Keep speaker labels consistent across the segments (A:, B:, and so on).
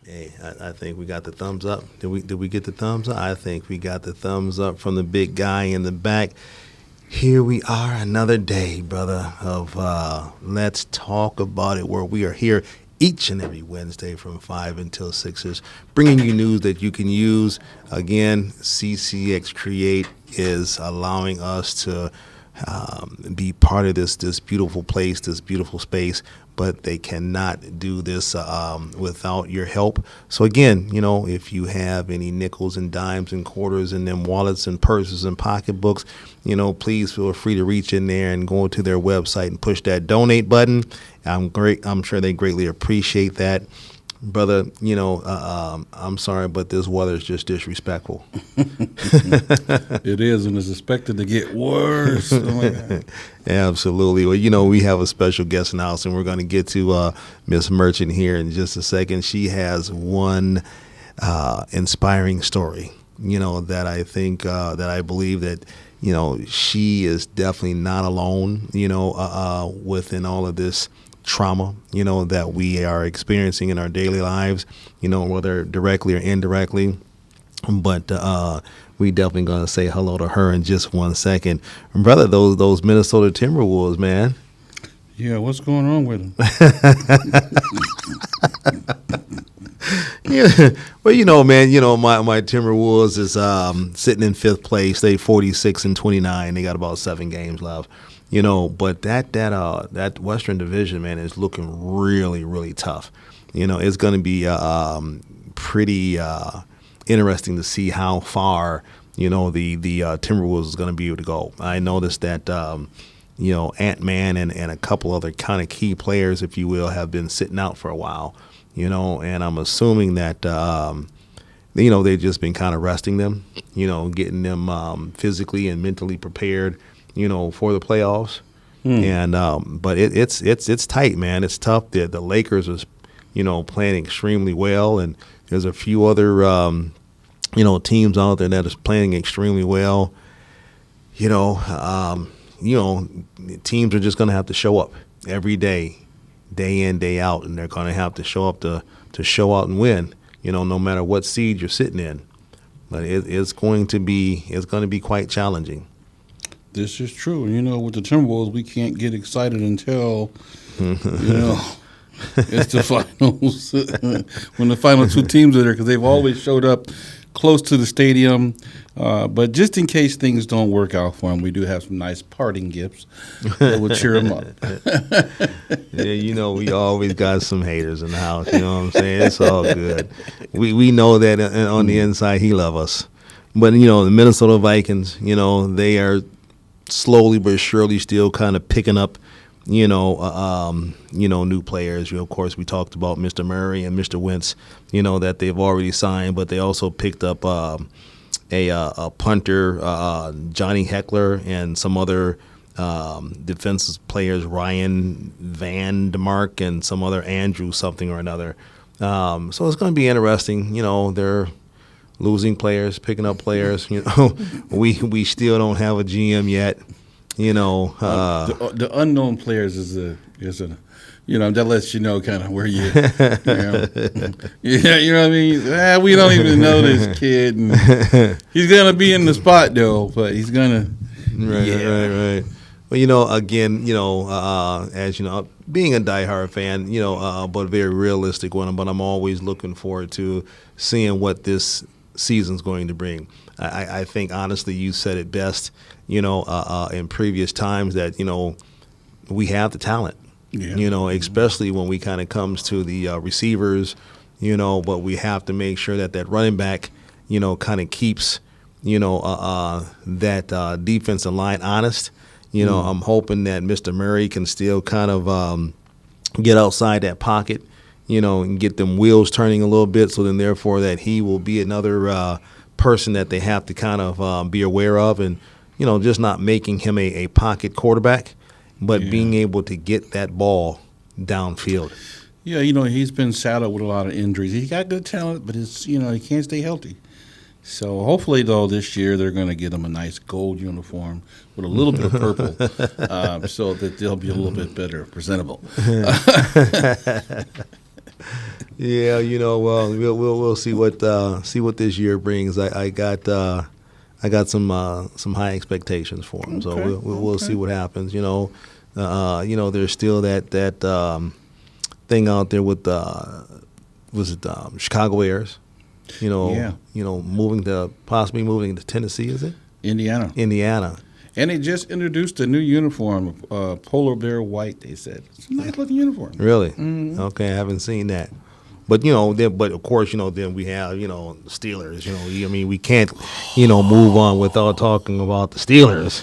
A: Hey, I think we got the thumbs up. Did we get the thumbs up? I think we got the thumbs up from the big guy in the back. Here we are, another day, brother, of Let's Talk About It, where we are here each and every Wednesday from 5 until 6, bringing you news that you can use. Again, CCX Create is allowing us to be part of this beautiful place, this beautiful space, but they cannot do this without your help. So again, if you have any nickels and dimes and quarters in them wallets and purses and pocketbooks, please feel free to reach in there and go to their website and push that donate button. I'm sure they greatly appreciate that. Brother, I'm sorry, but this weather is just disrespectful.
B: It is, and it's expected to get worse. Oh my God.
A: Absolutely. Well, we have a special guest in the house, and we're going to get to Miss Merchant here in just a second. She has one inspiring story, that I think, that I believe that, she is definitely not alone, within all of this trauma, that we are experiencing in our daily lives, whether directly or indirectly. But we definitely gonna say hello to her in just 1 second, brother. Those Minnesota Timberwolves, man.
B: Yeah, what's going on with them?
A: Yeah, well, man, my Timberwolves is sitting in fifth place. They 46-29. They got about 7 games left. But that Western Division, man, is looking really, really tough. It's going to be pretty interesting to see how far the Timberwolves is going to be able to go. I noticed that Ant-Man and a couple other kind of key players, if you will, have been sitting out for a while. And I'm assuming that they've just been kind of resting them, getting them physically and mentally prepared, for the playoffs. And but it's tight, man. It's tough. The Lakers is, playing extremely well, and there's a few other teams out there that is playing extremely well. Teams are just going to have to show up every day in, day out, and they're going to have to show up to show out and win. No matter what seed you're sitting in, but it's going to be quite challenging.
B: This is true. With the Timberwolves, we can't get excited until, it's the finals. When the final 2 teams are there, because they've always showed up close to the stadium. But just in case things don't work out for them, we do have some nice parting gifts that will cheer them up.
A: Yeah, we always got some haters in the house. You know what I'm saying? It's all good. We know that on the inside he loves us. But, the Minnesota Vikings, they are slowly but surely still kind of picking up, new players. Of course, we talked about Mr. Murray and Mr. Wentz, that they've already signed, but they also picked up a punter, Johnny Heckler, and some other defensive players, Ryan Van DeMark and some other Andrew something or another. So it's going to be interesting. They're losing players, picking up players. We still don't have a GM yet.
B: The unknown players is a that lets you know kind of where you yeah, what I mean. We don't even know this kid, and he's gonna be in the spot though, but he's gonna
A: right. Well, again, as being a diehard fan, but a very realistic one. But I'm always looking forward to seeing what this season's going to bring. I think honestly, you said it best, in previous times that we have the talent, especially when we kind of comes to the receivers, but we have to make sure that running back, kind of keeps, that defensive line honest. I'm hoping that Mr. Murray can still kind of get outside that pocket, and get them wheels turning a little bit. So then, therefore, that he will be another person that they have to kind of be aware of, and just not making him a pocket quarterback, but being able to get that ball downfield.
B: Yeah, he's been saddled with a lot of injuries. He got good talent, but he can't stay healthy. So hopefully, though, this year they're going to get him a nice gold uniform with a little bit of purple, so that they'll be a little bit better presentable.
A: Yeah, well, we'll see what this year brings. I got some high expectations for him, so
B: Okay,
A: we'll see
B: okay.
A: what happens. There's still that thing out there with was it Chicago Bears?
B: Yeah.
A: Possibly moving to Tennessee, is it?
B: Indiana.
A: Indiana.
B: And they just introduced a new uniform, polar bear white, they said. It's a nice looking uniform.
A: Really?
B: Mhm.
A: Okay, I haven't seen that. But but of course, then we have Steelers. I mean, we can't move on without talking about the Steelers.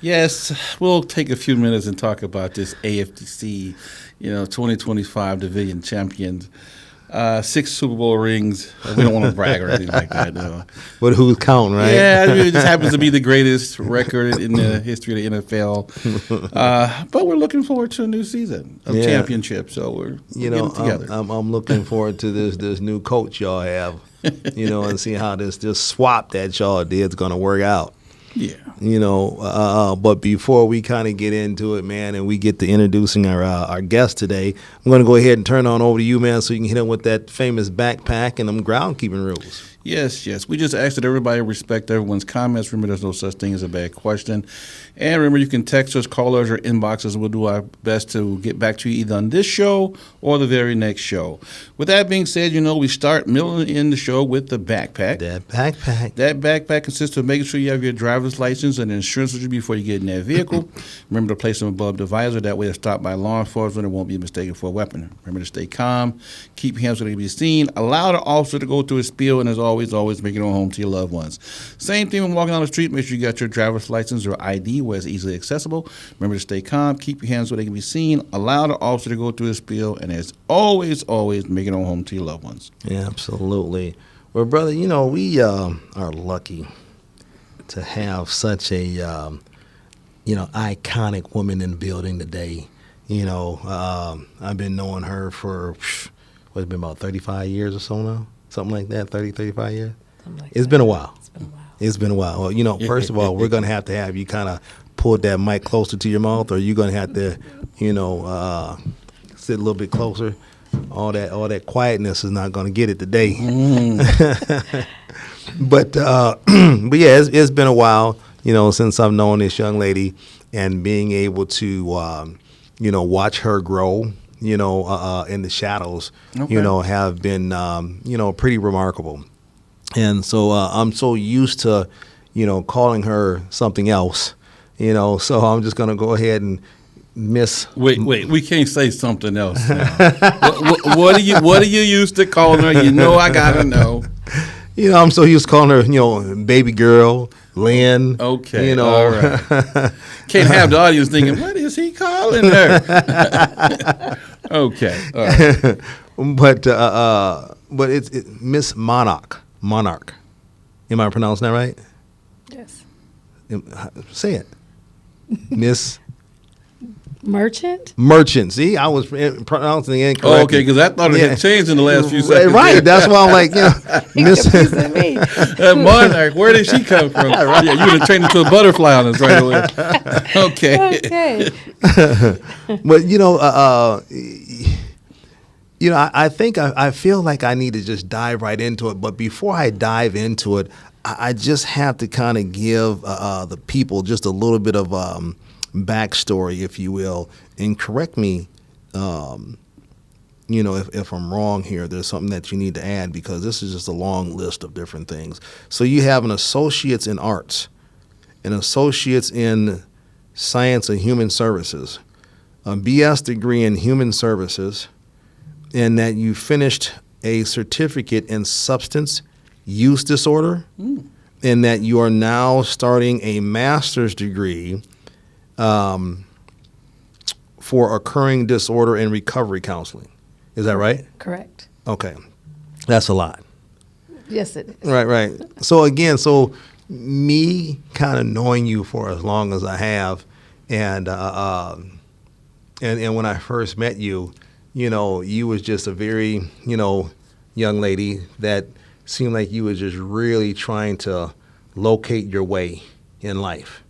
B: Yes, we'll take a few minutes and talk about this AFC, 2025 division champions. 6 Super Bowl rings. We don't want to brag or anything like that, no.
A: But who's counting, right?
B: Yeah, it just happens to be the greatest record in the history of the NFL. But we're looking forward to a new season of championships, so we're getting together.
A: I'm looking forward to this new coach y'all have, and see how this swap that y'all did is going to work out.
B: Yeah.
A: But before we kind of get into it, man, and we get to introducing our guest today, I'm going to go ahead and turn on over to you, man, so you can hit him with that famous backpack and them groundkeeping rules.
B: Yes. We just ask that everybody respect everyone's comments. Remember, there's no such thing as a bad question. And remember, you can text us, call us, or inbox us. We'll do our best to get back to you either on this show or the very next show. With that being said, we start milling in the show with the backpack.
A: That backpack.
B: That backpack consists of making sure you have your driver's license and insurance with you before you get in that vehicle. Remember to place them above the visor. That way, if stopped by law enforcement, it won't be mistaken for a weapon. Remember to stay calm, keep your hands where they can be seen, allow the officer to go through his spiel, and as always make it on home to your loved ones. Same thing when walking down the street. Make sure you got your driver's license or ID where it's easily accessible. Remember to stay calm, keep your hands where they can be seen, allow the officer to go through his spiel, and as always make it on home to your loved ones.
A: Yeah, absolutely. Well, brother, we are lucky to have such a iconic woman in the building today. I've been knowing her for what's been about 35 years or so now, something like that, 35 years. It's been a while. It's been a while. Well, first of all, we're going to have you kind of pull that mic closer to your mouth, or you're going to have to, sit a little bit closer. All that quietness is not going to get it today. But yeah, it's been a while, since I've known this young lady, and being able to, watch her grow, in the shadows, have been, pretty remarkable. And so I'm so used to, calling her something else, so I'm just going to go ahead and
B: Wait, we can't say something else now. What are you used to calling her? I got to know.
A: I'm so used to calling her, baby girl, Lynn.
B: Okay, all right. Can't have the audience thinking, what is he calling her? Okay, all right.
A: But it's Miss Monarch. Am I pronouncing that right?
C: Yes.
A: Say it. Miss
C: Merchant?
A: See, I was pronouncing it incorrectly.
B: Oh, okay, because I thought it had changed in the last few seconds.
A: Right, that's why I'm like, Miss
C: Me.
B: Monarch, where did she come from? Yeah, you would have trained into a butterfly on us right away. Okay.
C: Okay.
A: But I feel like I need to just dive right into it. But before I dive into it, I just have to kind of give the people just a little bit of backstory, if you will, and correct me, if I'm wrong here. There's something that you need to add, because this is just a long list of different things. So you have an associate's in arts, an associate's in science and human services, a BS degree in human services, and that you finished a certificate in substance use disorder, and that you are now starting a master's degree for occurring disorder and recovery counseling. Is that right?
C: Correct.
A: Okay. That's a lot.
C: Yes, it is.
A: Right. So me kind of knowing you for as long as I have, and when I first met you, you was just a very, young lady that seemed like you was just really trying to locate your way in life.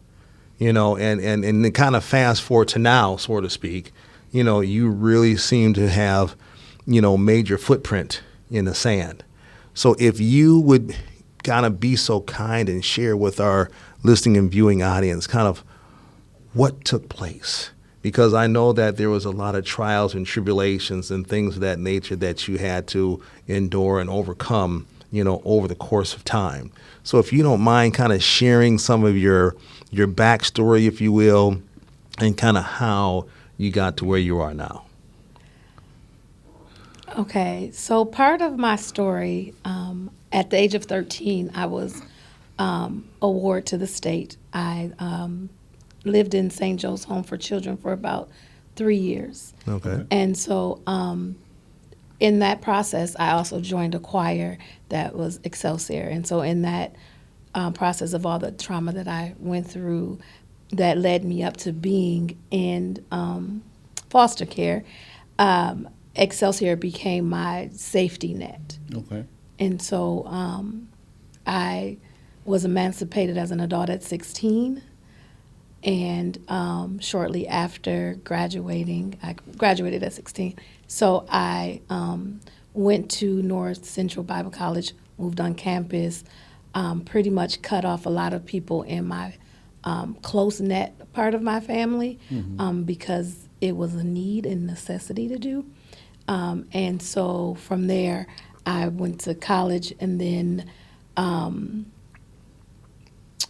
A: And kind of fast forward to now, so to speak, you really seem to have, made your footprint in the sand. So if you would kind of be so kind and share with our listening and viewing audience kind of what took place, because I know that there was a lot of trials and tribulations and things of that nature that you had to endure and overcome, over the course of time. So if you don't mind kind of sharing some of your backstory, if you will, and kind of how you got to where you are now.
C: Okay, so part of my story, at the age of 13, I was awarded to the state. I lived in St. Joe's Home for Children for about 3 years.
A: Okay.
C: And so in that process, I also joined a choir that was Excelsior. And so in that process of all the trauma that I went through that led me up to being in foster care, Excelsior became my safety net.
B: Okay.
C: And so I was emancipated as an adult at 16. And shortly after graduating, I graduated at 16. So I went to North Central Bible College, moved on campus, pretty much cut off a lot of people in my close net part of my family because it was a need and necessity to do. And so from there, I went to college, and then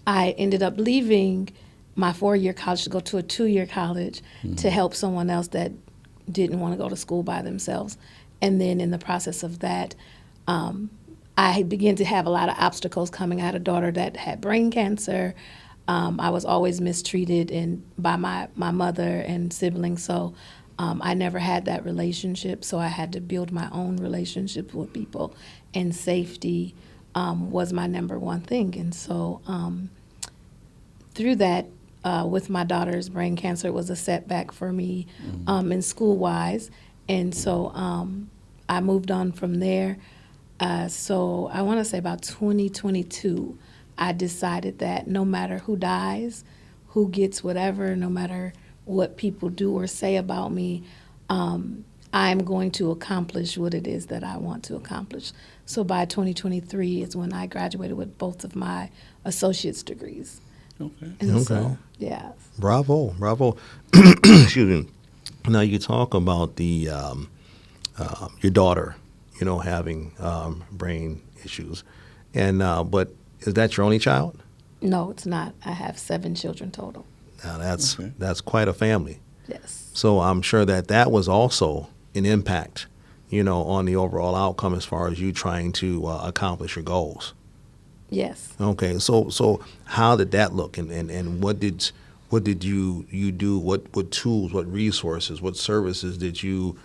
C: I ended up leaving my 4-year college to go to a 2-year college to help someone else that didn't want to go to school by themselves. And then in the process of that, I began to have a lot of obstacles coming. I had a daughter that had brain cancer. I was always mistreated by my mother and siblings, so I never had that relationship. So I had to build my own relationships with people, and safety was my number one thing. And so through that, with my daughter's brain cancer, it was a setback for me in school-wise. And so I moved on from there. So I want to say about 2022, I decided that no matter who dies, who gets whatever, no matter what people do or say about me, I'm going to accomplish what it is that I want to accomplish. So by 2023 is when I graduated with both of my associate's degrees.
B: Okay.
C: And so, yeah.
A: Bravo. Excuse me. Now you talk about the your daughter, having brain issues, and but is that your only child?
C: No, it's not. I have 7 children total.
A: Now that's
B: Okay.
A: that's quite a family.
C: Yes.
A: So I'm sure that was also an impact, on the overall outcome as far as you trying to accomplish your goals.
C: Yes.
A: Okay, so how did that look, and what did you do? What tools, what resources, what services did you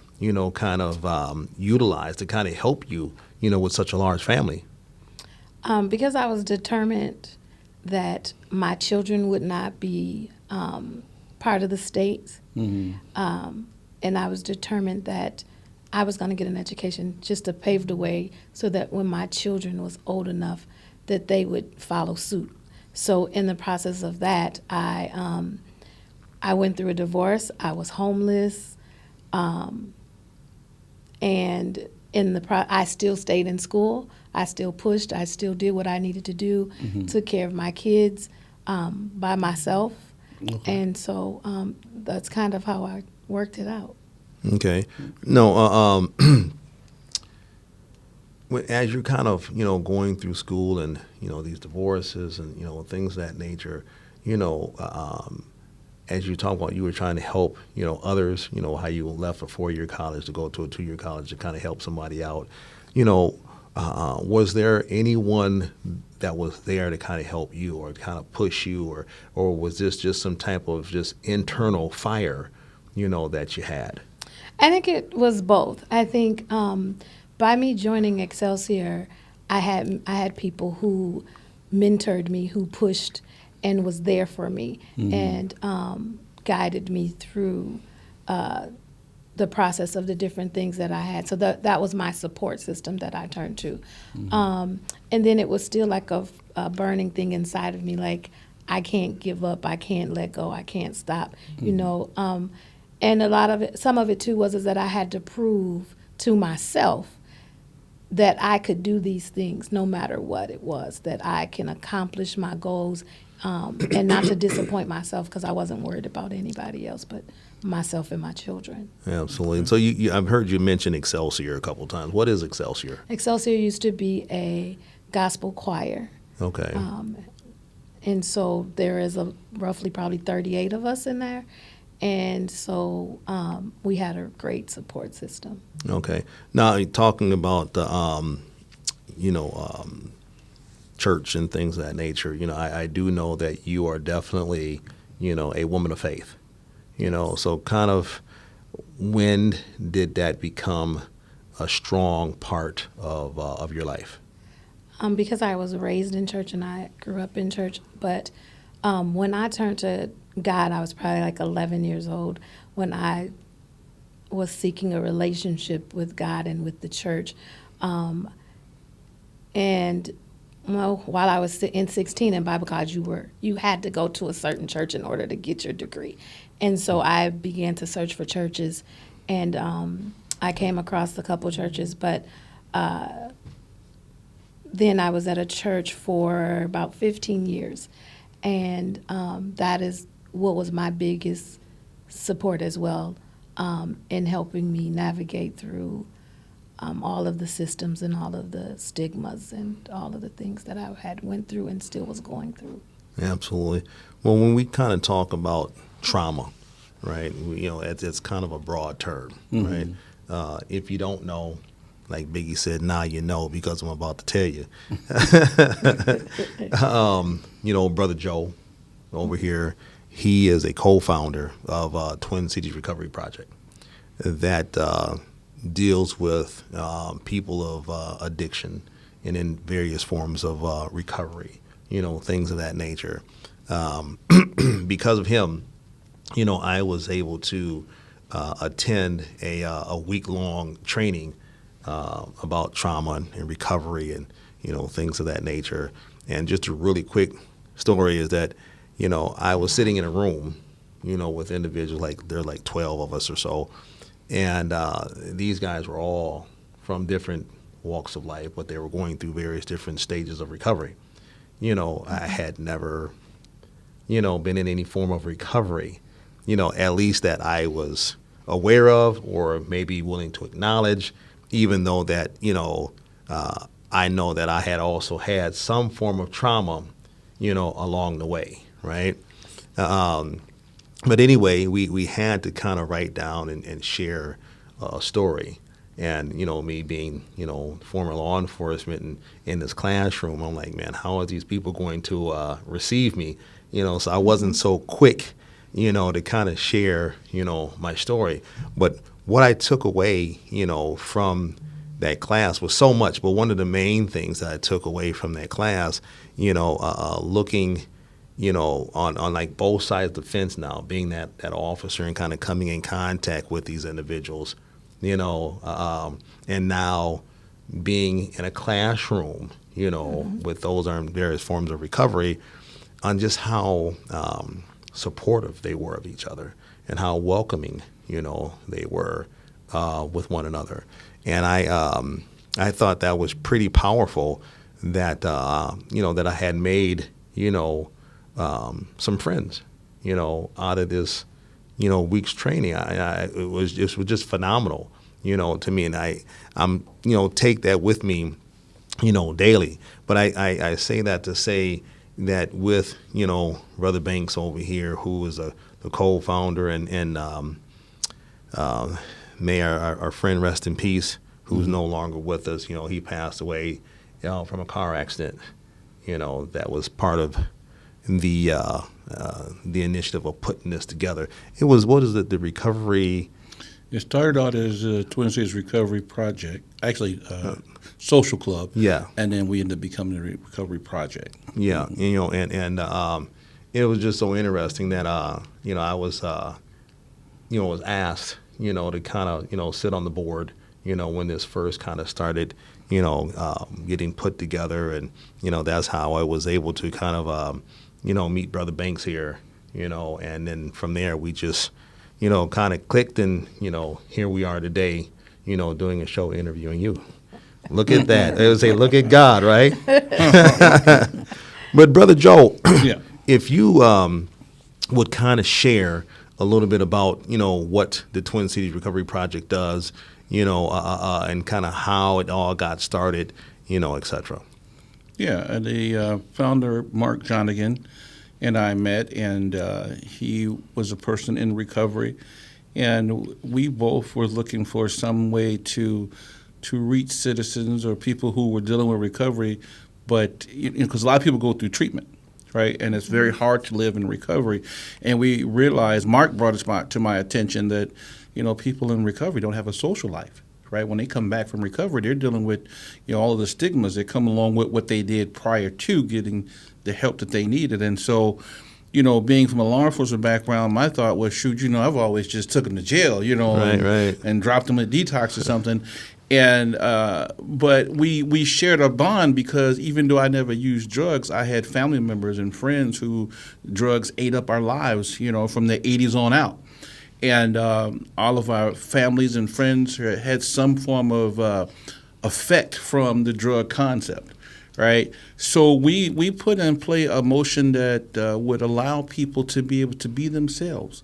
A: kind of utilize to kind of help you with such a large family?
C: Because I was determined that my children would not be part of the state, and I was determined that I was going to get an education just to pave the way so that when my children was old enough that they would follow suit. So in the process of that, I went through a divorce. I was homeless, and I still stayed in school. I still pushed. I still did what I needed to do. Took care of my kids by myself, and so that's kind of how I worked it out.
A: Okay, no. As you're kind of going through school and these divorces and things of that nature, as you talk about, you were trying to help others, how you left a 4-year college to go to a 2-year college to kind of help somebody out. Was there anyone that was there to kind of help you or kind of push you, or was this just some type of just internal fire that you had?
C: I think it was both. I think by me joining Excelsior, I had people who mentored me, who pushed and was there for me, and guided me through the process of the different things that I had. So that was my support system that I turned to. And then it was still like a burning thing inside of me, like I can't give up, I can't let go, I can't stop, And a lot of it, some of it too, was that I had to prove to myself that I could do these things no matter what it was, that I can accomplish my goals, and not to disappoint myself, because I wasn't worried about anybody else but myself and my children.
A: Absolutely. And so I've heard you mention Excelsior a couple times. What is Excelsior?
C: Excelsior used to be a gospel choir.
A: Okay.
C: And so there is roughly probably 38 of us in there. And so we had a great support system.
A: Okay. Now, talking about the, church and things of that nature, I do know that you are definitely, a woman of faith. So kind of when did that become a strong part of your life?
C: Because I was raised in church and I grew up in church. But when I turned to God, I was probably like 11 years old when I was seeking a relationship with God and with the church. And while I was in 16 in Bible college, you had to go to a certain church in order to get your degree. And so I began to search for churches, and I came across a couple churches, but then I was at a church for about 15 years, and that is what was my biggest support as well, in helping me navigate through all of the systems and all of the stigmas and all of the things that I had went through and still was going through.
A: Absolutely. Well, when we kind of talk about trauma, right, it's kind of a broad term, right? If you don't know, like Biggie said, now you know, because I'm about to tell you. Brother Joe over here, he is a co-founder of Twin Cities Recovery Project that deals with people of addiction and in various forms of recovery, things of that nature. Because of him, I was able to attend a week-long training about trauma and recovery and, things of that nature. And just a really quick story is that, I was sitting in a room, with individuals, there are like 12 of us or so. And these guys were all from different walks of life, but they were going through various different stages of recovery. I had never, been in any form of recovery, at least that I was aware of or maybe willing to acknowledge, even though that, I know that I had also had some form of trauma, along the way, right? But anyway, we had to kind of write down and share a story. And, me being, former law enforcement and in this classroom, I'm like, man, how are these people going to receive me? So I wasn't so quick, to kind of share, my story. But what I took away, from that class was so much. But one of the main things that I took away from that class, looking on like both sides of the fence now, being that officer and kind of coming in contact with these individuals, and now being in a classroom, with those various forms of recovery, on just how supportive they were of each other and how welcoming, they were with one another. And I thought that was pretty powerful that, that I had made, some friends, out of this, week's training. It was just phenomenal, to me. And I'm take that with me, daily. But I say that to say that with, Brother Banks over here, who is the co-founder, and may our friend rest in peace, who's no longer with us. He passed away, from a car accident. That was part of the initiative of putting this together. It was, what is it, the recovery?
B: It started out as a Twin Cities Recovery Project, actually social club.
A: Yeah.
B: And then we ended up becoming the Recovery Project.
A: Yeah, and it was just so interesting that I was was asked to kind of sit on the board when this first kind of started getting put together, and that's how I was able to kind of meet Brother Banks here, and then from there we just kind of clicked, and here we are today, doing a show interviewing you. Look at that. They would say, look at God, right? But Brother Joe,
B: Yeah.
A: if you would kind of share a little bit about, what the Twin Cities Recovery Project does, and kind of how it all got started, et cetera.
B: Yeah, the founder, Mark Jonigan, and I met, and he was a person in recovery, and we both were looking for some way to reach citizens or people who were dealing with recovery, but because a lot of people go through treatment, right, and it's very hard to live in recovery, and we realized, Mark brought it to my attention that people in recovery don't have a social life. Right, when they come back from recovery, they're dealing with all of the stigmas that come along with what they did prior to getting the help that they needed. And so, being from a law enforcement background, my thought was, shoot, I've always just took them to jail,
A: Right.
B: and dropped them at detox or something. And but we shared a bond because even though I never used drugs, I had family members and friends who drugs ate up our lives, from the 80s on out. And all of our families and friends had some form of effect from the drug concept, right? So we put in play a motion that would allow people to be able to be themselves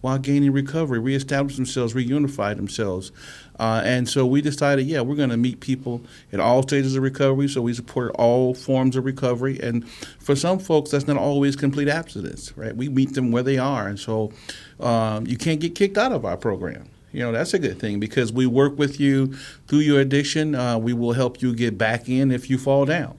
B: while gaining recovery, reestablish themselves, reunify themselves. And so we decided, we're going to meet people at all stages of recovery. So we support all forms of recovery. And for some folks, that's not always complete abstinence, right? We meet them where they are. And so you can't get kicked out of our program. That's a good thing because we work with you through your addiction. We will help you get back in if you fall down.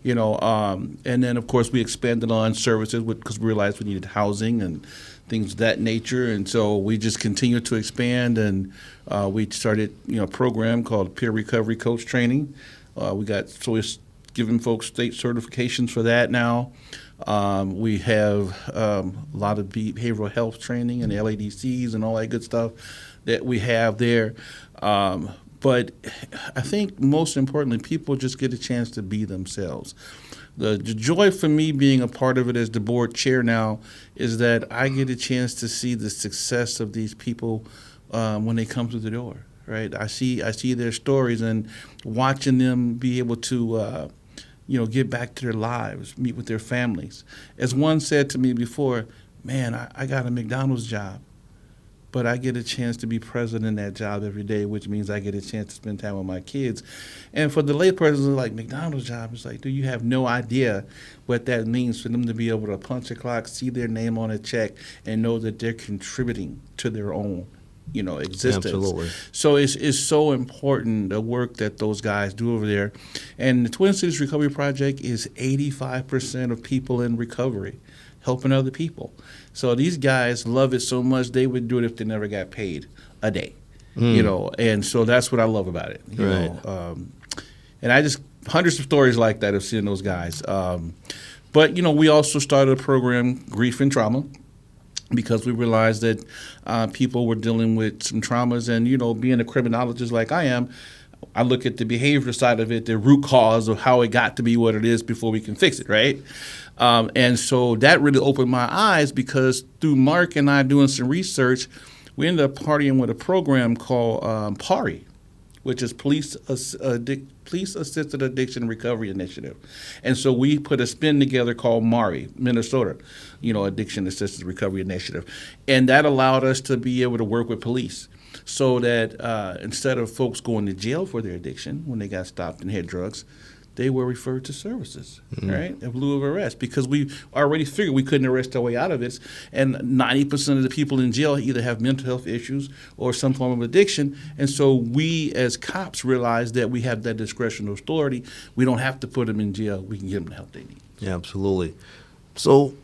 B: And then, of course, we expanded on services because we realized we needed housing and things of that nature. And so we just continued to expand, and we started, a program called Peer Recovery Coach Training. So we're giving folks state certifications for that now. We have a lot of behavioral health training and LADCs and all that good stuff that we have there. But I think most importantly, people just get a chance to be themselves. The joy for me being a part of it as the board chair now is that I get a chance to see the success of these people when they come through the door, right? I see their stories and watching them be able to get back to their lives, meet with their families. As one said to me before, man, I got a McDonald's job, but I get a chance to be present in that job every day, which means I get a chance to spend time with my kids. And for the layperson, like McDonald's job, it's like, dude, you have no idea what that means for them to be able to punch a clock, see their name on a check, and know that they're contributing to their own, existence.
A: Absolutely.
B: So it's so important, the work that those guys do over there. And the Twin Cities Recovery Project is 85% of people in recovery, helping other people. So these guys love it so much they would do it if they never got paid a day, and so that's what I love about it. And I just hundreds of stories like that of seeing those guys. But we also started a program, Grief and Trauma, because we realized that people were dealing with some traumas, and being a criminologist like I am, I look at the behavior side of it, the root cause of how it got to be what it is before we can fix it, right? And so that really opened my eyes because through Mark and I doing some research, we ended up partying with a program called PARI, which is Police Assisted Addiction Recovery Initiative. And so we put a spin together called MARI, Minnesota, Addiction Assisted Recovery Initiative. And that allowed us to be able to work with police so that instead of folks going to jail for their addiction when they got stopped and had drugs, they were referred to services, right, in lieu of arrest, because we already figured we couldn't arrest our way out of it. And 90% of the people in jail either have mental health issues or some form of addiction. And so we as cops realized that we have that discretionary authority. We don't have to put them in jail. We can give them the help they need.
A: Yeah, absolutely. So,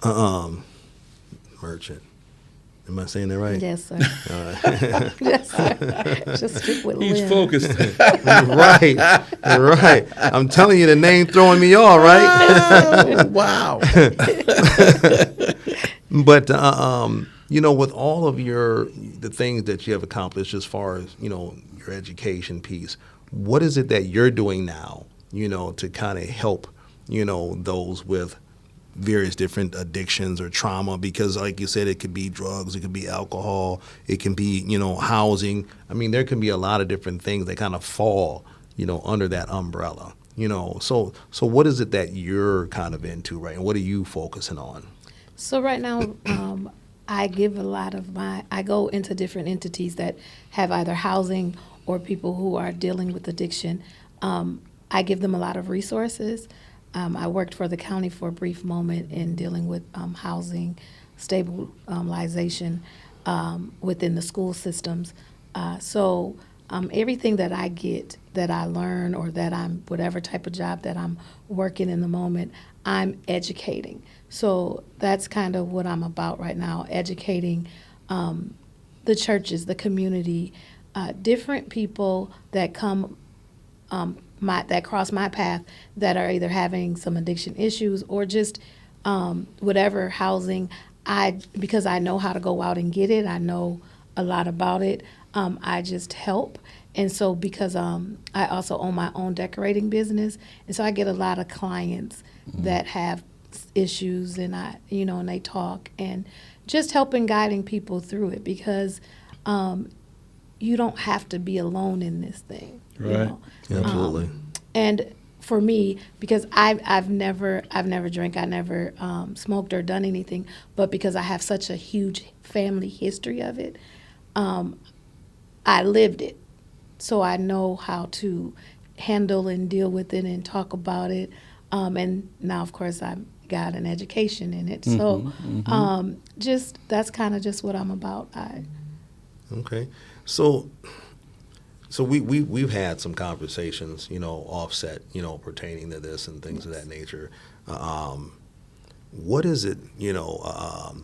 A: Merchant. Am I saying that right?
C: Yes, sir. Yes, sir. Just stick with
B: He's
C: Lynn.
B: focused.
A: Right. I'm telling you, the name throwing me off, right?
B: Wow.
A: But with all of the things that you have accomplished as far as your education piece, what is it that you're doing now? To kind of help those with various different addictions or trauma, because like you said, it could be drugs, it could be alcohol, it can be, housing. I mean, there can be a lot of different things that kind of fall, under that umbrella. So what is it that you're kind of into, right? And what are you focusing on?
C: So right now, I give I go into different entities that have either housing or people who are dealing with addiction. I give them a lot of resources. I worked for the county for a brief moment in dealing with housing stabilization within the school systems. So everything that I get, that I learn, or that whatever type of job that I'm working in the moment, I'm educating. So that's kind of what I'm about right now, educating the churches, the community, different people that come that cross my path that are either having some addiction issues or just whatever housing. Because I know how to go out and get it, I know a lot about it. I just help. And so because I also own my own decorating business, and so I get a lot of clients that have issues, and and they talk, and just helping guiding people through it, because you don't have to be alone in this thing.
B: Right.
A: Absolutely.
C: And for me, because I've never drank, I never smoked or done anything, but because I have such a huge family history of it, I lived it. So I know how to handle and deal with it and talk about it. And now, of course, I've got an education in it. So just that's kind of just what I'm about.
A: Okay. So we've had some conversations, offset, pertaining to this and things of that nature. What is it, well,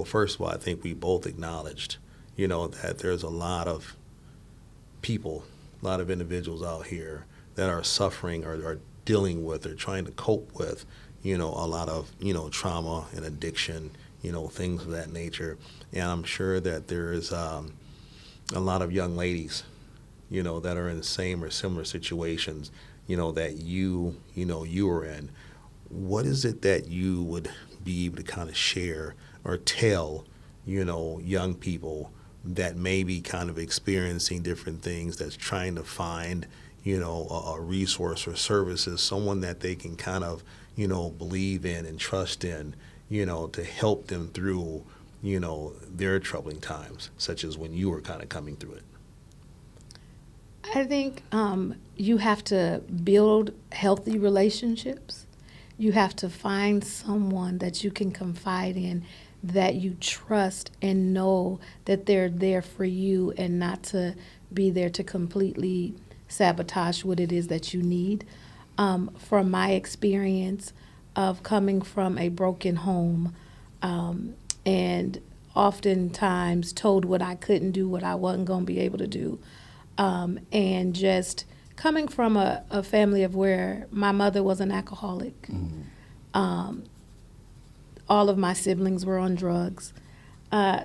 A: first of all, I think we both acknowledged, that there's a lot of people, a lot of individuals out here that are suffering or are dealing with or trying to cope with, a lot of, trauma and addiction, things of that nature. And I'm sure that there is a lot of young ladies, that are in the same or similar situations, that you are in. What is it that you would be able to kind of share or tell, young people that may be kind of experiencing different things, that's trying to find, a resource or services, someone that they can kind of, believe in and trust in, to help them through, their troubling times, such as when you were kind of coming through it?
C: I think you have to build healthy relationships. You have to find someone that you can confide in, that you trust and know that they're there for you, and not to be there to completely sabotage what it is that you need. From my experience of coming from a broken home, and oftentimes told what I couldn't do, what I wasn't going to be able to do, and just coming from a family of where my mother was an alcoholic. All of my siblings were on drugs.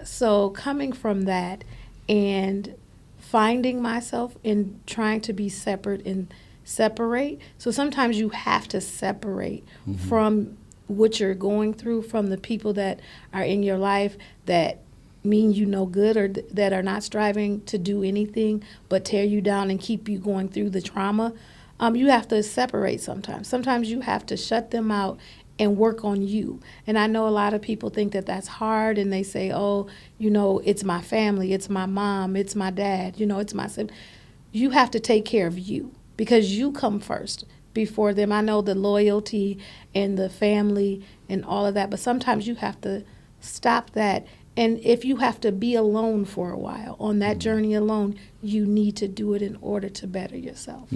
C: So coming from that and finding myself in trying to be separate and separate. So sometimes you have to separate from what you're going through, from the people that are in your life that mean you no good, or that are not striving to do anything but tear you down and keep you going through the trauma. You have to separate sometimes. Sometimes you have to shut them out and work on you. And I know a lot of people think that that's hard, and they say, oh, it's my family, it's my mom, it's my dad, it's my sibling. You have to take care of you, because you come first before them. I know the loyalty and the family and all of that, but sometimes you have to stop that. And if you have to be alone for a while, on that journey alone, you need to do it in order to better yourself.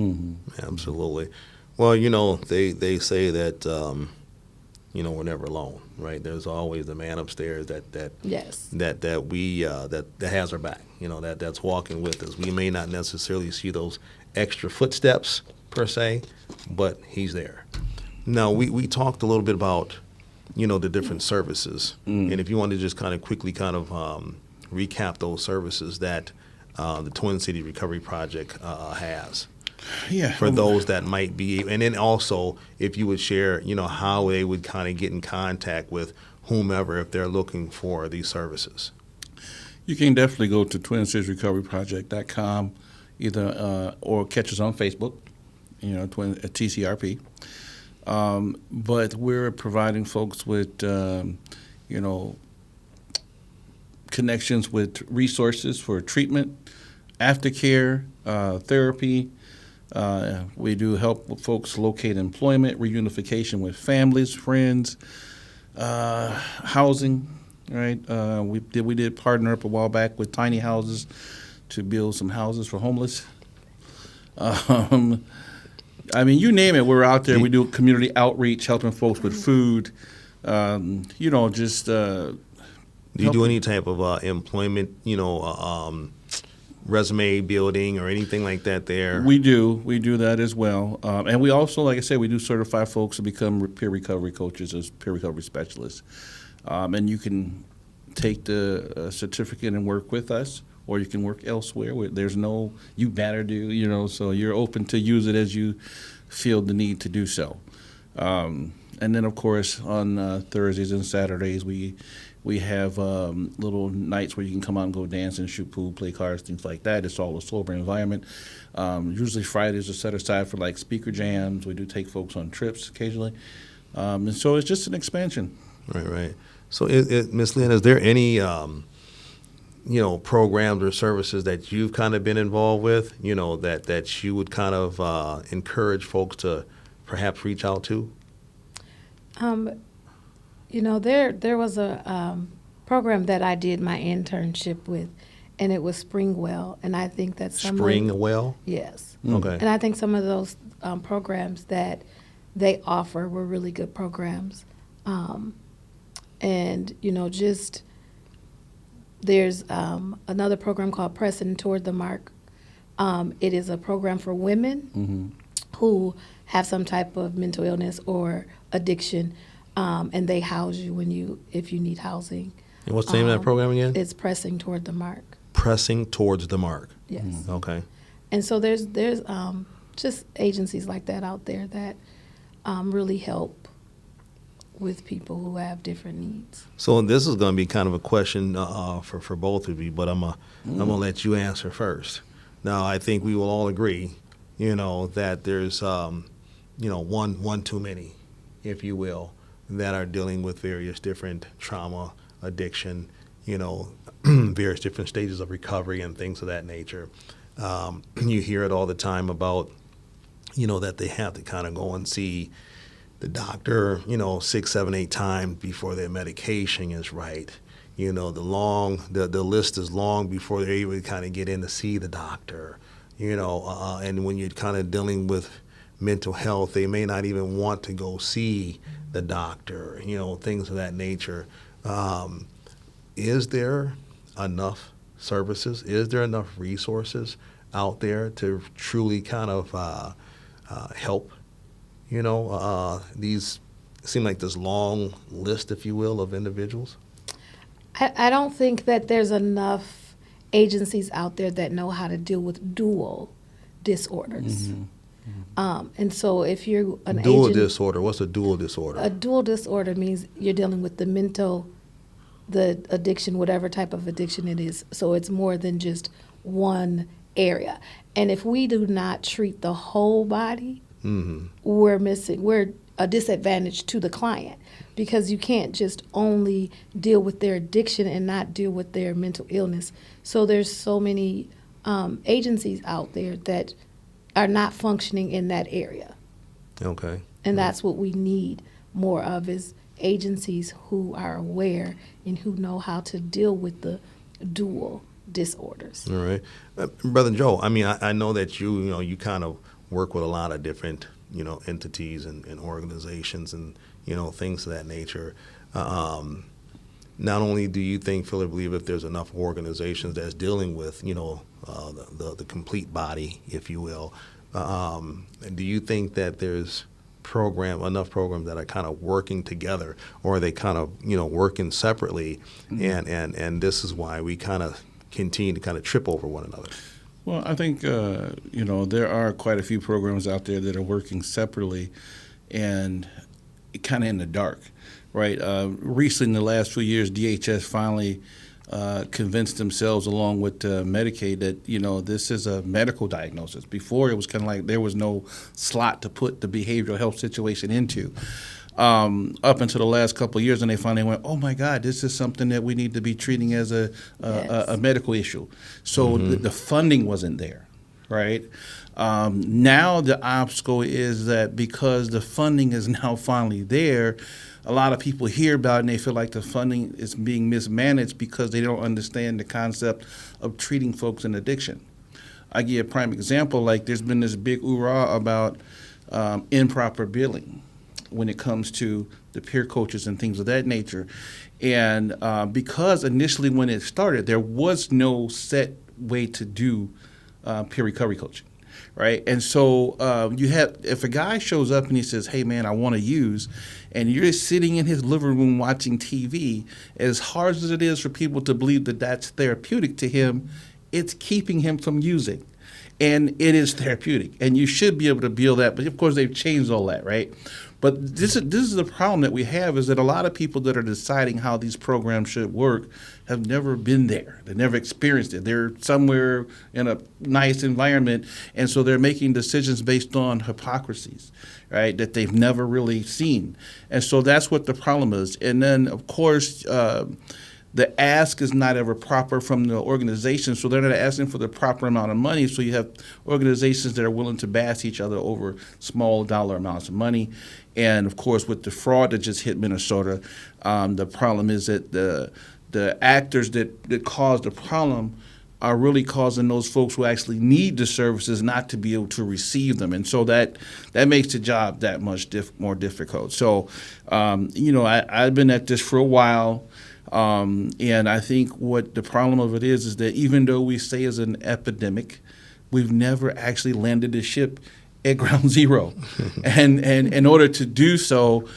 A: Absolutely. Well, they say that, we're never alone, right? There's always the man upstairs that
C: Yes.
A: that has our back, that's walking with us. We may not necessarily see those extra footsteps per se, but he's there. Now, we talked a little bit about, the different services. And if you want to just kind of quickly recap those services that the Twin City Recovery Project has.
B: Yeah.
A: for those that might be, and then also if you would share, how they would kind of get in contact with whomever if they're looking for these services.
B: You can definitely go to TwinCitiesRecoveryProject.com, either or catch us on Facebook, TCRP. But we're providing folks with, connections with resources for treatment, aftercare, therapy. We do help folks locate employment, reunification with families, friends, housing. Right, we did partner up a while back with tiny houses to build some houses for homeless. You name it, we're out there. We do community outreach, helping folks with food. Just.
A: Do you do any type of employment, resume building or anything like that there?
B: We do that as well. And we also, like I said, we do certify folks to become peer recovery coaches as peer recovery specialists. And you can take the certificate and work with us, or you can work elsewhere. There's no you better do, so you're open to use it as you feel the need to do so. And then, of course, on Thursdays and Saturdays, we have little nights where you can come out and go dance and shoot pool, play cards, things like that. It's all a sober environment. Usually Fridays are set aside for like speaker jams. We do take folks on trips occasionally. And so it's just an expansion.
A: Right. So, Ms. Lynn, is there any, programs or services that you've kind of been involved with, that you would kind of encourage folks to perhaps reach out to?
C: There was a program that I did my internship with, and it was Springwell, and I think that
A: Springwell?
C: Yes.
A: Okay.
C: And I think some of those programs that they offer were really good programs. There's another program called Pressing Toward the Mark. It is a program for women who have some type of mental illness or addiction, and they house you if you need housing.
A: And what's the name of that program again?
C: It's Pressing Toward the Mark.
A: Pressing Towards the Mark.
C: Yes.
A: Okay.
C: And so there's just agencies like that out there that really help with people who have different needs.
A: So this is going to be kind of a question for both of you, but I'm gonna let you answer first. Now, I think we will all agree, that there's one too many, if you will, that are dealing with various different trauma, addiction, various different stages of recovery and things of that nature. You hear it all the time about, that they have to kind of go and see the doctor, 6, 7, 8 times before their medication is right. The list is long before they're able to kind of get in to see the doctor. And when you're kind of dealing with mental health, they may not even want to go see the doctor. Things of that nature. Is there enough services? Is there enough resources out there to truly kind of help? These seem like this long list, if you will, of individuals.
C: I don't think that there's enough agencies out there that know how to deal with dual disorders. And so if you're an
A: dual disorder, what's a dual disorder?
C: A dual disorder means you're dealing with the addiction, whatever type of addiction it is. So it's more than just one area. And if we do not treat the whole body, we're a disadvantage to the client, because you can't just only deal with their addiction and not deal with their mental illness. So there's so many agencies out there that are not functioning in that area.
A: Okay.
C: And that's what we need more of, is agencies who are aware and who know how to deal with the dual disorders.
A: All right. Brother Joe, I know that you kind of work with a lot of different, entities and organizations and, things of that nature. Not only do you feel or believe if there's enough organizations that's dealing with, the complete body, if you will, do you think that there's enough programs that are kind of working together, or are they kind of, working separately, and this is why we kind of continue to kind of trip over one another?
B: Well, I think there are quite a few programs out there that are working separately and kind of in the dark, right? Recently, in the last few years, DHS finally convinced themselves, along with Medicaid, that this is a medical diagnosis. Before, it was kind of like there was no slot to put the behavioral health situation into. Up until the last couple of years, and they finally went, oh my God, this is something that we need to be treating as a medical issue. So the funding wasn't there, right? Now the obstacle is that because the funding is now finally there, a lot of people hear about it and they feel like the funding is being mismanaged because they don't understand the concept of treating folks in addiction. I give you a prime example, like there's been this big hoorah about improper billing when it comes to the peer coaches and things of that nature. And because initially when it started, there was no set way to do peer recovery coaching, right? And so if a guy shows up and he says, hey, man, I want to use, and you're sitting in his living room watching TV, as hard as it is for people to believe that that's therapeutic to him, it's keeping him from using. And it is therapeutic, and you should be able to bill that. But of course, they've changed all that, right? But this is the problem that we have, is that a lot of people that are deciding how these programs should work have never been there. They've never experienced it. They're somewhere in a nice environment, and so they're making decisions based on hypocrisies, right, that they've never really seen. And so that's what the problem is. And then, of course, the ask is not ever proper from the organization, so they're not asking for the proper amount of money. So you have organizations that are willing to bash each other over small dollar amounts of money. And, of course, with the fraud that just hit Minnesota, the problem is that the actors that cause the problem are really causing those folks who actually need the services not to be able to receive them. And so that makes the job that much more difficult. So, I've been at this for a while. And I think what the problem of it is that even though we say it's an epidemic, we've never actually landed the ship at ground zero. and in order to do so,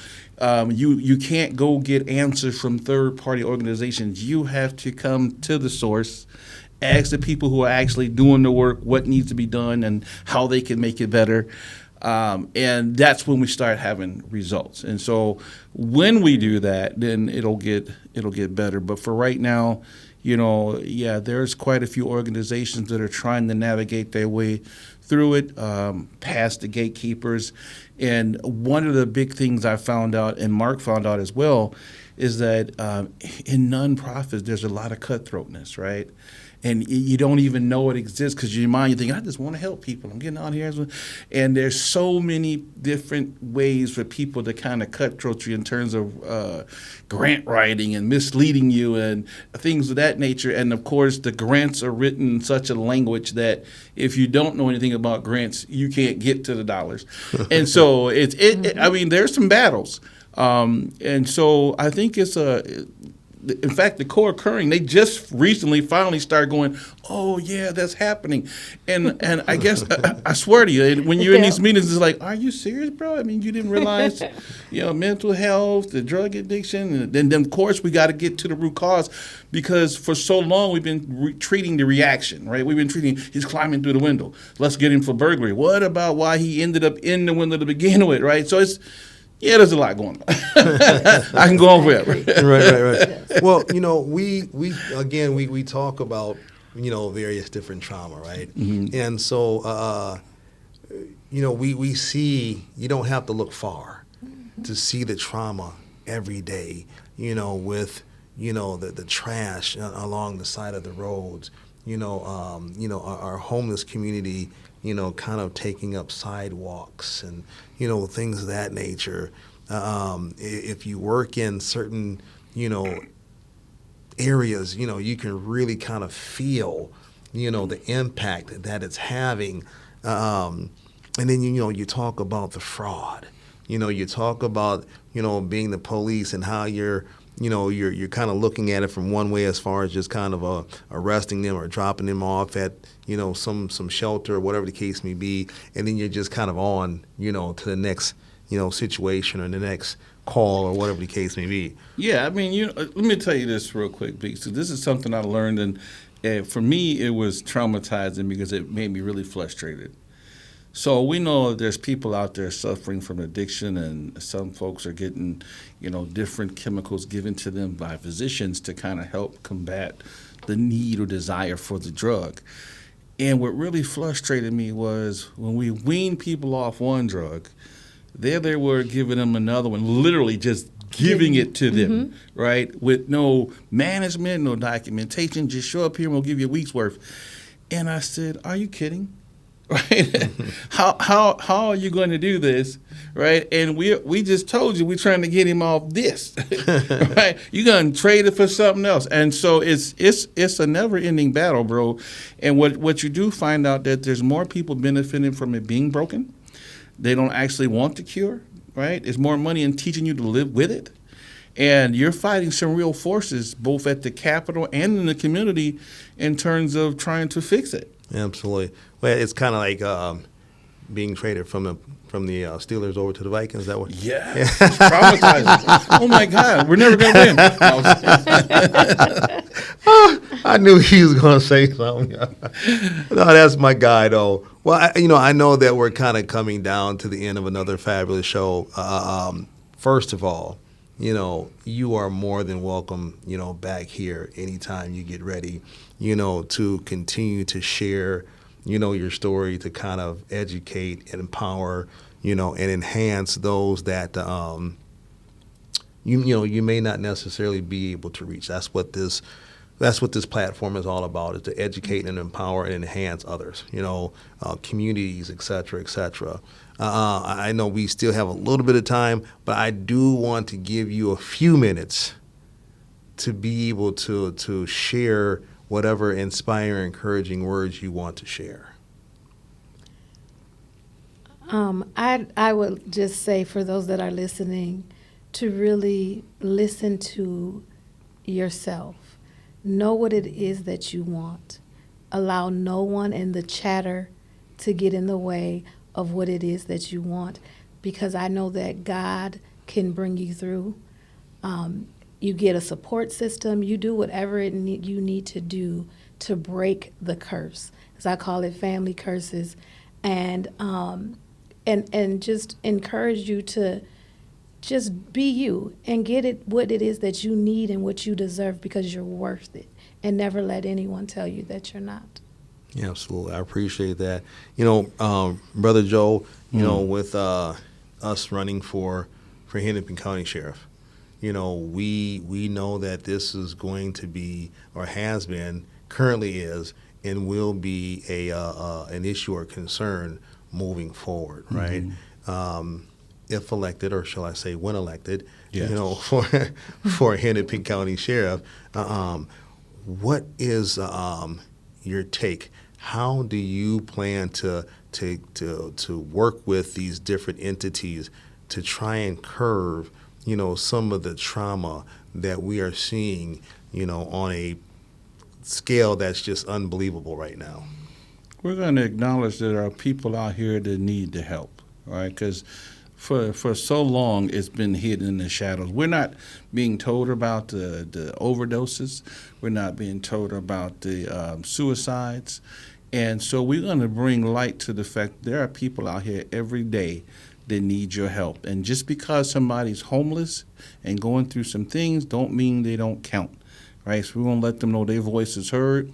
B: you can't go get answers from third-party organizations. You have to come to the source, ask the people who are actually doing the work what needs to be done and how they can make it better. And that's when we start having results. And so when we do that, then it'll get better. But for right now, there's quite a few organizations that are trying to navigate their way through it, past the gatekeepers. And one of the big things I found out, and Mark found out as well, is that in nonprofits, there's a lot of cutthroatness, right? And you don't even know it exists because in your mind you're thinking, I just want to help people. I'm getting out here. And there's so many different ways for people to kind of cutthroat you in terms of grant writing and misleading you and things of that nature. And, of course, the grants are written in such a language that if you don't know anything about grants, you can't get to the dollars. And so there's some battles. And so I think in fact, the co-occurring, they just recently finally started going, oh, yeah, that's happening. And I guess, I swear to you, when you're in these meetings, it's like, are you serious, bro? I mean, you didn't realize, mental health, the drug addiction. And then, of course, we got to get to the root cause because for so long we've been treating the reaction, right? We've been treating, he's climbing through the window. Let's get him for burglary. What about why he ended up in the window to begin with, right? So there's a lot going on. I can go on forever.
A: Right. Well, we talk about, various different trauma, right? Mm-hmm. And so, we see, you don't have to look far to see the trauma every day, with, the trash along the side of the roads, our homeless community, kind of taking up sidewalks and, things of that nature. If you work in certain, areas, you can really kind of feel, the impact that it's having. And then, you talk about the fraud. You talk about, being the police and how you're kind of looking at it from one way as far as just kind of arresting them or dropping them off at, some shelter or whatever the case may be. And then you're just kind of on, to the next, situation or the next call or whatever the case may be.
B: Yeah, I mean, let me tell you this real quick, Beeks. So this is something I learned, and And for me, it was traumatizing because it made me really frustrated. So we know there's people out there suffering from addiction, and some folks are getting, different chemicals given to them by physicians to kind of help combat the need or desire for the drug. And what really frustrated me was when we weaned people off one drug, there they were giving them another one, literally just giving it to them, right? With no management, no documentation, just show up here and we'll give you a week's worth. And I said, are you kidding? Right? How are you going to do this? Right? And we just told you we're trying to get him off this. Right? You're going to trade it for something else. And so it's a never ending battle, bro. And what you do find out that there's more people benefiting from it being broken. They don't actually want the cure, right? There's more money in teaching you to live with it. And you're fighting some real forces both at the Capitol and in the community in terms of trying to fix it.
A: Absolutely. Well, it's kind of like being traded from the Steelers over to the Vikings. Is that what?
B: Yeah, it's traumatizing. Oh my God, we're never gonna win.
A: I knew he was going to say something. No, that's my guy, though. Well, I know that we're kind of coming down to the end of another fabulous show. First of all, you are more than welcome, back here anytime you get ready, to continue to share, your story, to kind of educate and empower, and enhance those that, you may not necessarily be able to reach. That's what this platform is all about, is to educate and empower and enhance others, communities, et cetera, et cetera. I know we still have a little bit of time, but I do want to give you a few minutes to be able to share whatever inspiring, encouraging words you want to share.
C: I would just say for those that are listening to really listen to yourself. Know what it is that you want. Allow no one in the chatter to get in the way of what it is that you want, because I know that God can bring you through. You get a support system. You do whatever you need to do to break the curse, as I call it, family curses, and just encourage you to just be you and get it what it is that you need and what you deserve, because you're worth it, and never let anyone tell you that you're not.
A: Yeah, absolutely. I appreciate that. Brother Joe, with us running for Hennepin County Sheriff, we know that this is going to be, or has been, currently is, and will be an issue or concern moving forward, right? If elected, or shall I say when elected,
B: Yes.
A: for Hennepin County Sheriff, what is your take? How do you plan to work with these different entities to try and curb, some of the trauma that we are seeing, on a scale that's just unbelievable right now?
B: We're going to acknowledge that there are people out here that need the help, right? Because for so long it's been hidden in the shadows. We're not being told about the overdoses. We're not being told about the suicides. And so we're going to bring light to the fact there are people out here every day that need your help. And just because somebody's homeless and going through some things don't mean they don't count, right? So we want to let them know their voice is heard.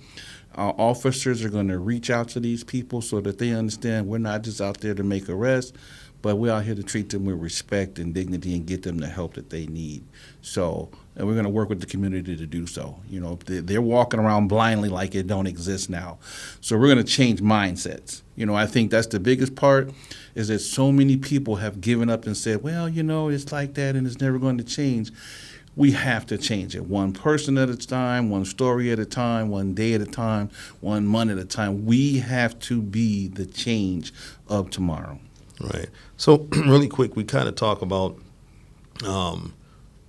B: Our officers are going to reach out to these people so that they understand we're not just out there to make arrests, but we're out here to treat them with respect and dignity and get them the help that they need. So, and we're going to work with the community to do so. They're walking around blindly like it don't exist now. So we're going to change mindsets. I think that's the biggest part, is that so many people have given up and said, well, it's like that and it's never going to change. We have to change it, one person at a time, one story at a time, one day at a time, 1 month at a time. We have to be the change of tomorrow.
A: Right. So really quick, we kind of talk about,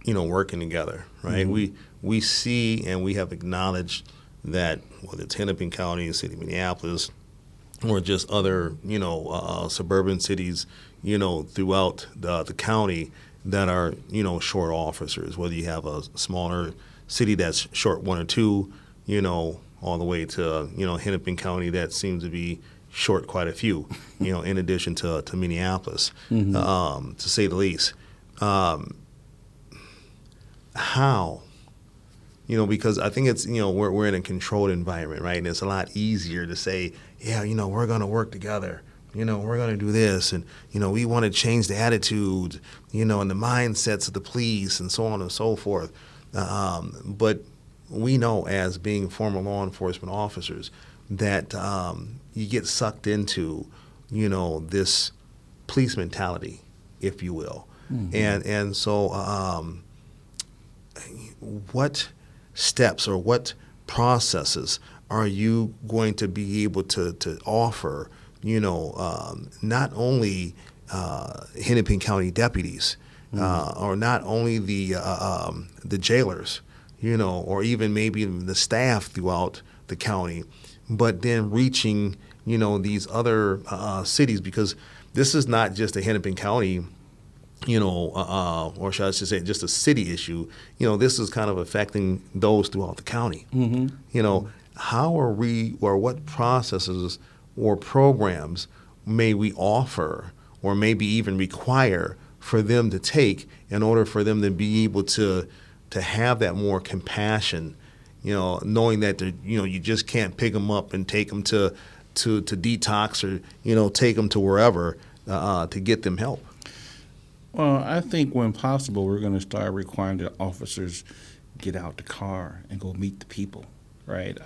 A: working together, right?
B: Mm-hmm.
A: We see and we have acknowledged that whether it's Hennepin County, the city of Minneapolis, or just other, suburban cities, throughout the county that are, short officers, whether you have a smaller city that's short one or two, all the way to, Hennepin County that seems to be short quite a few, in addition to Minneapolis, to say the least. How? Because I think it's, we're in a controlled environment, right? And it's a lot easier to say, yeah, we're going to work together. We're going to do this. And, we want to change the attitudes, and the mindsets of the police and so on and so forth. But we know as being former law enforcement officers that you get sucked into, this police mentality, if you will. And so what steps or what processes are you going to be able to offer, not only Hennepin County deputies or not only the jailers, or even maybe the staff throughout the county, but then reaching, these other cities, because this is not just a Hennepin County or should I say just a city issue. This is kind of affecting those throughout the county. How are we, or what processes or programs may we offer or maybe even require for them to take in order for them to be able to have that more compassion, knowing that you just can't pick them up and take them to detox or, take them to wherever to get them help.
B: Well, I think when possible, we're going to start requiring that officers get out the car and go meet the people, right?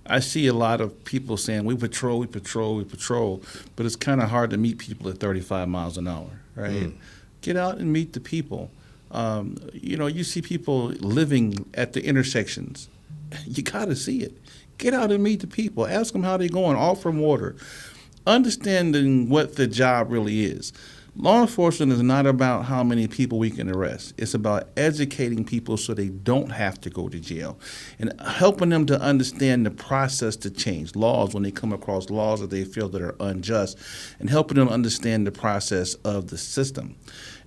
B: I see a lot of people saying, we patrol, but it's kind of hard to meet people at 35 miles an hour, right? Get out and meet the people. You see people living at the intersections. You got to see it. Get out and meet the people. Ask them how they're going. Offer them water. Understanding what the job really is. Law enforcement is not about how many people we can arrest. It's about educating people so they don't have to go to jail and helping them to understand the process to change laws when they come across laws that they feel that are unjust, and helping them understand the process of the system.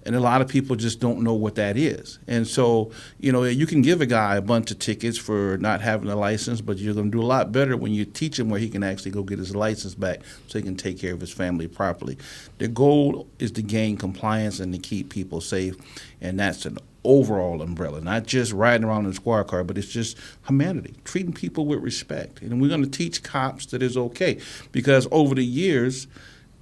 B: And a lot of people just don't know what that is. And so, you can give a guy a bunch of tickets for not having a license, but you're going to do a lot better when you teach him where he can actually go get his license back so he can take care of his family properly. The goal is to gain compliance and to keep people safe, and that's an overall umbrella, not just riding around in a squad car, but it's just humanity, treating people with respect. And we're going to teach cops that it's okay, because over the years,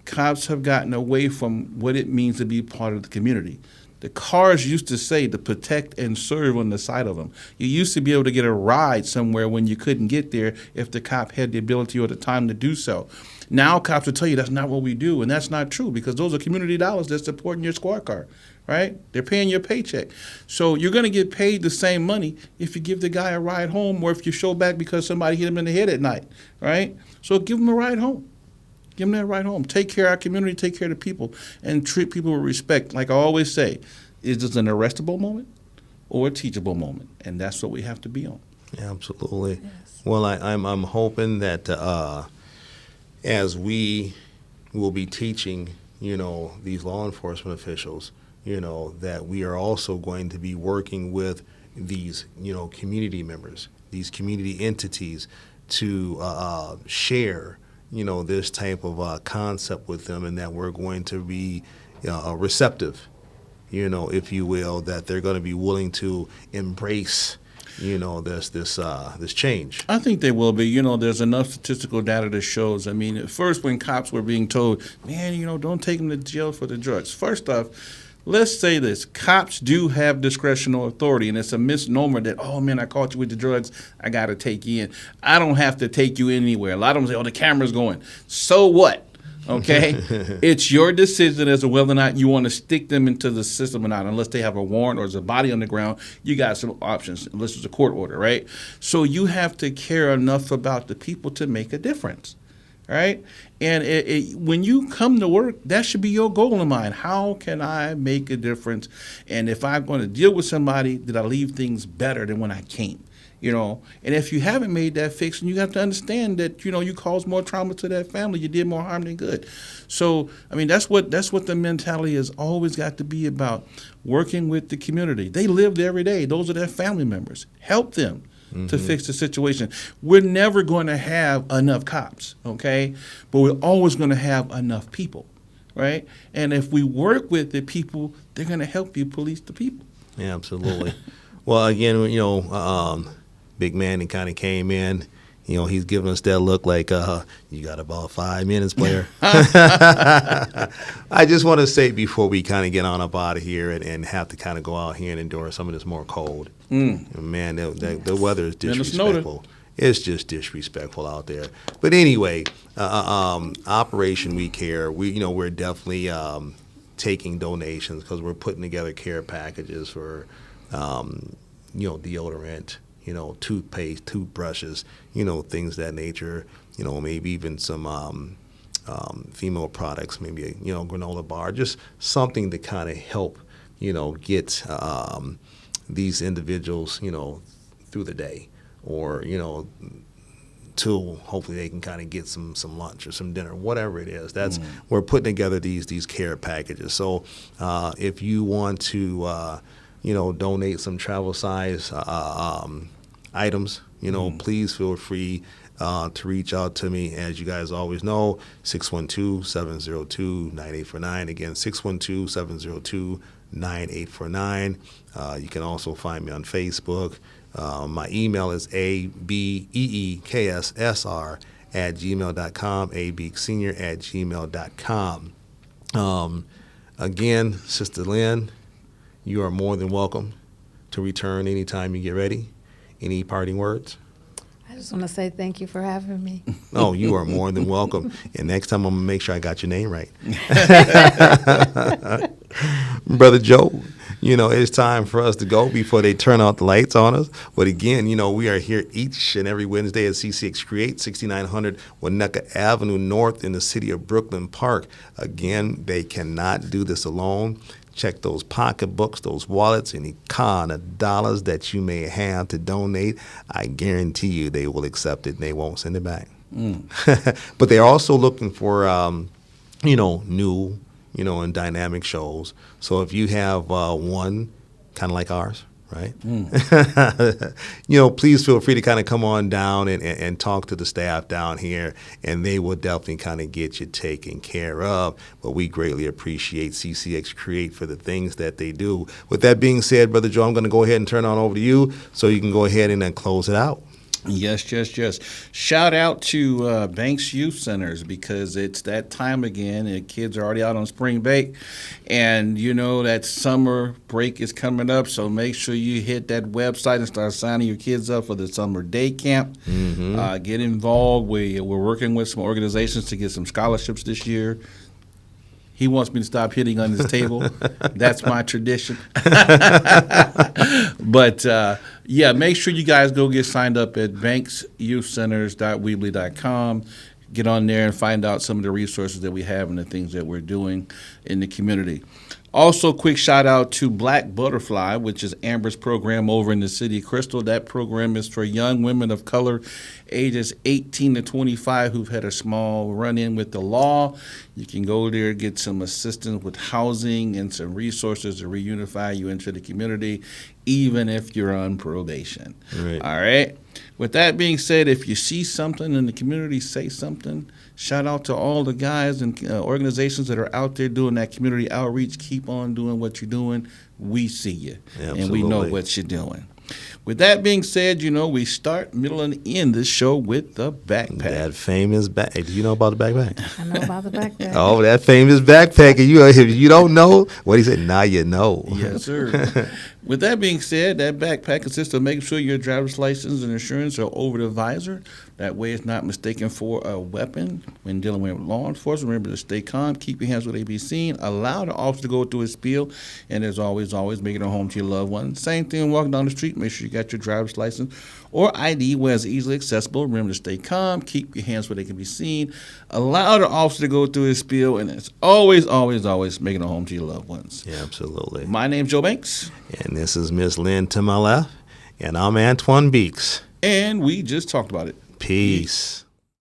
B: cops have gotten away from what it means to be part of the community. The cars used to say to protect and serve on the side of them. You used to be able to get a ride somewhere when you couldn't get there if the cop had the ability or the time to do so. Now cops will tell you that's not what we do, and that's not true, because those are community dollars that's supporting your squad car, right? They're paying your paycheck. So you're going to get paid the same money if you give the guy a ride home or if you show back because somebody hit him in the head at night, right? So give him a ride home. Give them that ride home. Take care of our community, take care of the people, and treat people with respect. Like I always say, is this an arrestable moment or a teachable moment? And that's what we have to be on.
A: Absolutely.
C: Yes.
A: Well, I'm hoping that as we will be teaching, these law enforcement officials, that we are also going to be working with these, community members, these community entities to share this type of concept with them, and that we're going to be receptive, if you will, that they're going to be willing to embrace, this change.
B: I think they will be. There's enough statistical data that shows. I mean, at first when cops were being told, man, don't take them to jail for the drugs. First off, let's say this. Cops do have discretional authority, and it's a misnomer that, oh, man, I caught you with the drugs, I got to take you in. I don't have to take you anywhere. A lot of them say, oh, the camera's going. So what? Okay? It's your decision as to whether or not you want to stick them into the system or not. Unless they have a warrant or there's a body on the ground, you got some options, unless it's a court order, right? So you have to care enough about the people to make a difference. Right? And when you come to work, that should be your goal in mind. How can I make a difference? And if I'm going to deal with somebody, did I leave things better than when I came? And if you haven't made that fix, and you have to understand that, you caused more trauma to that family, you did more harm than good. So, I mean, that's what the mentality has always got to be about, working with the community. They live there every day. Those are their family members. Help them. to fix the situation. We're never going to have enough cops, okay? But we're always going to have enough people, right? And if we work with the people, they're going to help you police the people.
A: Yeah, absolutely. Well, again, Big Manny kind of came in. He's giving us that look like, you got about 5 minutes, player. I just want to say before we kind of get on up out of here and have to kind of go out here and endure some of this more cold. Man, the weather is disrespectful. It's just disrespectful out there. But anyway, Operation We Care, we're definitely taking donations because we're putting together care packages for, deodorant, toothpaste, toothbrushes, things of that nature, maybe even some female products, maybe a, granola bar, just something to kind of help, get these individuals, through the day or, till hopefully they can kind of get some lunch or some dinner, whatever it is. That's we're putting together these care packages. So if you want to donate some travel size items, please feel free to reach out to me. As you guys always know, 612-702-9849. Again, 612-702-9849. You can also find me on Facebook. My email is abeekssr@gmail.com, abeeksenior@gmail.com. Again, Sister Lynn, you are more than welcome to return anytime you get ready. Any parting words?
C: I just want to say thank you for having me.
A: Oh, you are more than welcome. And next time I'm going to make sure I got your name right. Brother Joe, it's time for us to go before they turn out the lights on us. But again, we are here each and every Wednesday at CCX Create, 6900 Winnetka Avenue North in the city of Brooklyn Park. Again, they cannot do this alone. Check those pocketbooks, those wallets, any kind of dollars that you may have to donate. I guarantee you they will accept it and they won't send it back. But they're also looking for, new, and dynamic shows. So if you have one kind of like ours, right? Please feel free to kind of come on down and talk to the staff down here, and they will definitely kind of get you taken care of. But we greatly appreciate CCX Create for the things that they do. With that being said, Brother Joe, I'm going to go ahead and turn on over to you so you can go ahead and then close it out.
B: Yes. Shout out to Beeks Youth Centers because it's that time again and kids are already out on spring break and that summer break is coming up, so make sure you hit that website and start signing your kids up for the summer day camp. Get involved. We're working with some organizations to get some scholarships this year. He wants me to stop hitting on his table. That's my tradition. But, make sure you guys go get signed up at banksyouthcenters.weebly.com. Get on there and find out some of the resources that we have and the things that we're doing in the community. Also, quick shout out to Black Butterfly, which is Amber's program over in the city of Crystal. That program is for young women of color ages 18 to 25 who've had a small run-in with the law. You can go there, get some assistance with housing and some resources to reunify you into the community, even if you're on probation.
A: Right.
B: All right? With that being said, if you see something in the community, say something. Shout out to all the guys and organizations that are out there doing that community outreach. Keep on doing what you're doing. We see you, and we know what you're doing. With that being said, we start, middle, and end this show with the backpack.
A: That famous backpack. Do you know about the backpack?
C: I know about the backpack.
A: Oh, that famous backpack. If you don't know, what he said, now you know.
B: Yes, sir. With that being said, that backpack consists of making sure your driver's license and insurance are over the visor. That way it's not mistaken for a weapon when dealing with law enforcement. Remember to stay calm, keep your hands where they be seen, allow the officer to go through his spiel, and as always, make it home to your loved one. Same thing walking down the street, make sure you got your driver's license or ID where it's easily accessible. Remember to stay calm, keep your hands where they can be seen, allow the officer to go through his spiel, and as always, making it home to your loved ones.
A: Yeah, absolutely.
B: My name's Joe Banks.
A: And this is Miss Lynn to my left, and I'm Anthijuan Beeks.
B: And we just talked about it.
A: Peace.